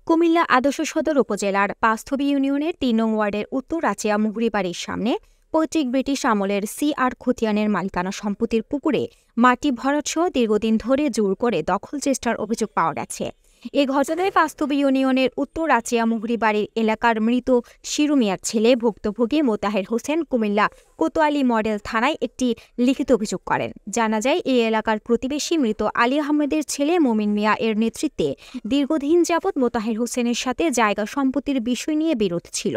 কুমিল্লা আদর্শ সদর উপজেলার পাঁচথবি ইউনিয়নের ৩ নং ওয়ার্ডের উত্তর রাচিয়া মুহুরী বাড়ির সামনে পৈতৃক ব্রিটিশ আমলের সি.আর. খতিয়ানের মালিকানা সম্পত্তির পুকুরে মাটি ভরাটসহ দীর্ঘদিন ধরে জোর করে দখল চেষ্টার অভিযোগ পাওয়া গেছে। এ ঘটনায় পাঁচথবি ইউনিয়নের উত্তর রাচিয়া মুহুরী বাড়ির এলাকার মৃত শিরু মিয়ার ছেলে ভুক্তভোগী মোতাহের হোসেন কুমিল্লা কোতোয়ালি মডেল থানায় একটি লিখিত অভিযোগ করেন। জানা যায়, এই এলাকার প্রতিবেশী মৃত আলী আহমেদের ছেলে মমিন মিয়া এর নেতৃত্বে দীর্ঘদিন যাবৎ মোতাহের হোসেনের সাথে জায়গা সম্পত্তির বিষয় নিয়ে বিরোধ ছিল।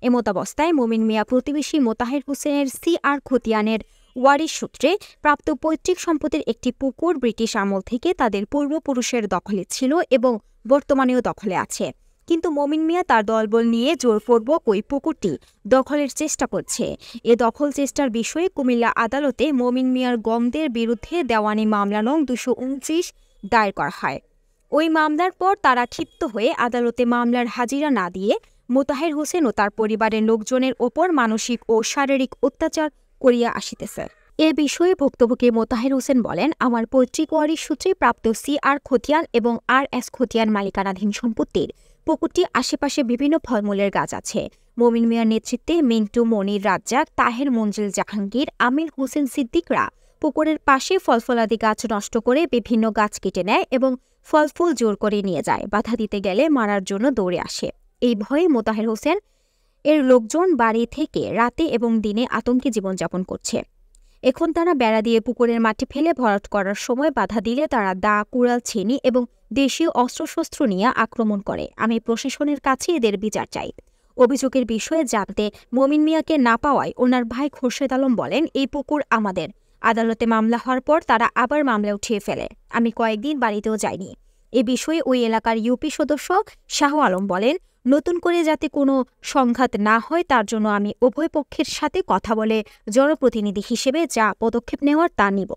এমতাবস্থায় মমিন মিয়া প্রতিবেশী মোতাহের হোসেনের সি.আর. খতিয়ানের ওয়ারিশ সূত্রে প্রাপ্ত পৈতৃক সম্পত্তির একটি পুকুর ব্রিটিশ আমল থেকে তাদের পূর্বপুরুষের দখলে ছিল এবং বর্তমানেও দখলে আছে, কিন্তু মমিন মিয়া তার দলবল নিয়ে জোরপূর্বক ওই পুকুরটি দখলের চেষ্টা করছে। এ দখল চেষ্টার বিষয়ে কুমিল্লা আদালতে মমিন মিয়ার গমদের বিরুদ্ধে দেওয়ানি মামলা নং ২২৯ দায়ের করা হয়। ওই মামলার পর তারা ক্ষিপ্ত হয়ে আদালতে মামলার হাজিরা না দিয়ে মোতাহের হোসেন ও তার পরিবারের লোকজনের ওপর মানসিক ও শারীরিক অত্যাচার করিয়া আসিতেছে। এ বিষয়ে ভুক্তভোগী মোতাহের হোসেন বলেন, আমার পৈতৃক ওয়ারিশ সূত্রে প্রাপ্ত সি.আর. খতিয়ান এবং আর.এস. খতিয়ান মালিকানাধীন সম্পত্তির পুকুরটি আশেপাশে বিভিন্ন ফলমূলের গাছ আছে। মমিন মিয়ার নেতৃত্বে মিন্টু, মনির, রাজ্জাক, তাহের, মঞ্জিল, জাহাঙ্গীর, আমির হোসেন সিদ্দিকরা পুকুরের পাশে ফলফলাদি গাছ নষ্ট করে বিভিন্ন গাছ কেটে নেয় এবং ফলফুল জোর করে নিয়ে যায়। বাধা দিতে গেলে মারার জন্য দৌড়ে আসে। এই ভয়ে মোতাহের হোসেন এর লোকজন বাড়ি থেকে রাতে এবং দিনে আতঙ্কে জীবনযাপন করছে। এখন তারা বেড়া দিয়ে পুকুরের মাটি ফেলে ভরাট করার সময় বাধা দিলে তারা দা, কুড়াল, ছিনি এবং দেশীয় অস্ত্রশস্ত্র নিয়ে আক্রমণ করে। আমি প্রশাসনের কাছে এদের বিচার চাই। অভিযোগের বিষয়ে জানতে মমিন মিয়াকে না পাওয়ায় ওনার ভাই খোরশেদ আলম বলেন, এই পুকুর আমাদের। আদালতে মামলা হওয়ার পর তারা আবার মামলা উঠিয়ে ফেলে। আমি কয়েকদিন বাড়িতেও যাইনি। এ বিষয়ে ওই এলাকার ইউপি সদস্য শাহ আলম বলেন, নতুন করে যাতে কোনো সংঘাত না হয় তার জন্য আমি উভয় পক্ষের সাথে কথা বলে জনপ্রতিনিধি হিসেবে যা পদক্ষেপ নেওয়ার তা নিব।